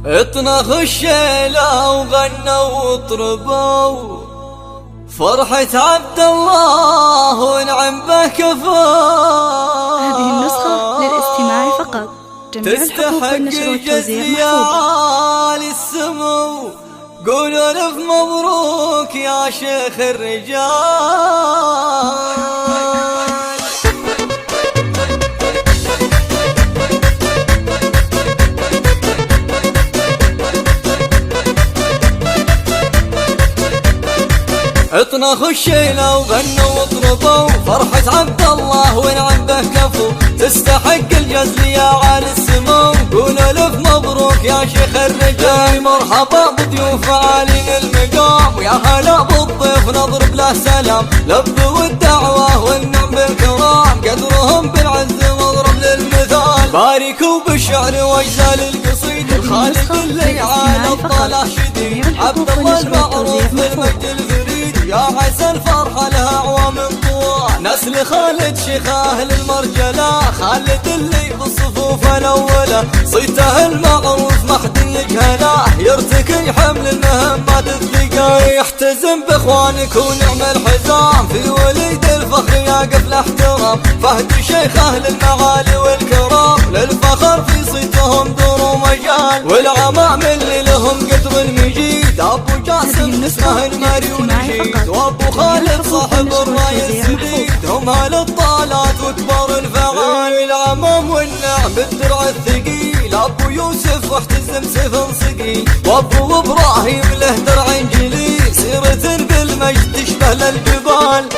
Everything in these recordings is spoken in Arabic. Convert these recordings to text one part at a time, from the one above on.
اطنخ الشيلة وغنوا وطربوا فرحة عبد الله ونعم به كفاه. هذه النسخة للاستماع فقط. جميع الحقوق والنشر والتوزيع محفوظة. السمو قولوا الف مبروك يا شيخ الرجال. اطنخ الشيلة وغنوا واطربوا فرحة عبد الله ونعم به كفو تستحق الجزل يا عالي السمو قولوا الف مبروك يا شيخ الرجال. مرحبا بضيوف عالي المقام ويا هلا بالضيف نضرب له سلام لبوا الدعوة والنعم بالكرام قدرهم بالعز واضرب للمثال. باركوا بالشعر واجزال القصيد الخالد اللي عالى الطلع شديد عبد الله المعروف بالمجد الفريد يا عسى الفرحة لها أعوام طوال. نسل خالد شيخ أهل المرجلة خالد اللي بالصفوف الأولى صيته المعروف ما حد يجهله يرتكي حمل المهمات الثقال. يحتزم بإخوانك ونعم الحزام في وليد الفخر يقف الاحترام فهد شيخ أهل المعالي والكرام للفخر في صيتهم دور ومجال. والعمام اللي لهم قدر المجيد أبو جاسم اسمه الماري ونشيد وابو خالد صاحب الراي السديد هم اهل الطالات وكبار الفعال. العمام والنعم بالدرع الثقيل ابو يوسف واحتزم سيف صقيل وابو ابراهيم له درع جليل سيرة بالمجد تشبه للجبال.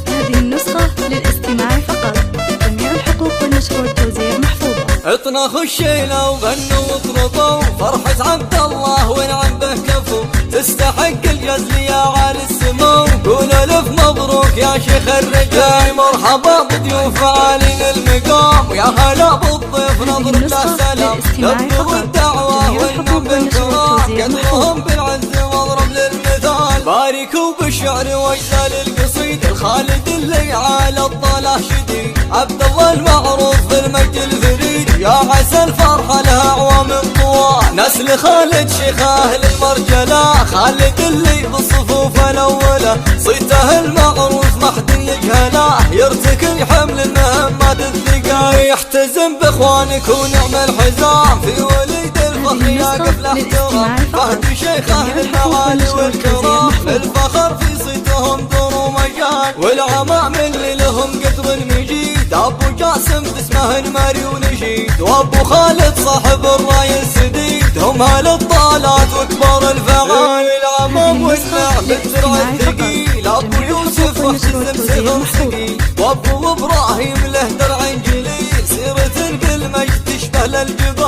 هذه النسخة للاستماع فقط. جميع الحقوق والنشر والتوزيع محفوظة. اطنخ الشيلة وغنوا واطربوا فرحة عبد الله ونعم به كفو تستحق الجزل يا عالي السمو قولوا الف مبروك يا شيخ الرجال. مرحبا بضيوف عالي المقام ويا هلا بالضيف نضرب له سلام لبوا الدعوة والنعم بالكرام قدرهم بالعز واضرب للمثال. باركوا بالشعر واجزال القصيد الخالد اللي عالى الطلع شديد عبد الله المعروف بالمجد الفريد يا عسى الفرحة لها أعوام طوال. نسل خالد شيخ أهل المرجلة خالد اللي بالصفوف الأولى صيته المعروف ما حد يجهله يرتكي حمل المهمات الثقال. يحتزم بإخوانك ونعم الحزام في وليد الفخر يقف الاحترام فهد شيخ أهل المعالي والكرام الفخر في صيتهم دور ومجال. والعمام اللي لهم قدر المجيد ابو جاسم اسمه الماري ونشيد وابو خالد صاحب الراي السديد هم اهل الطالات وكبار الفعال. العمام والنعم بالدرع الثقيل ابو يوسف واحتزم سيف صقيل وابو ابراهيم له درع جليل سيرة بالمجد تشبه للجبال.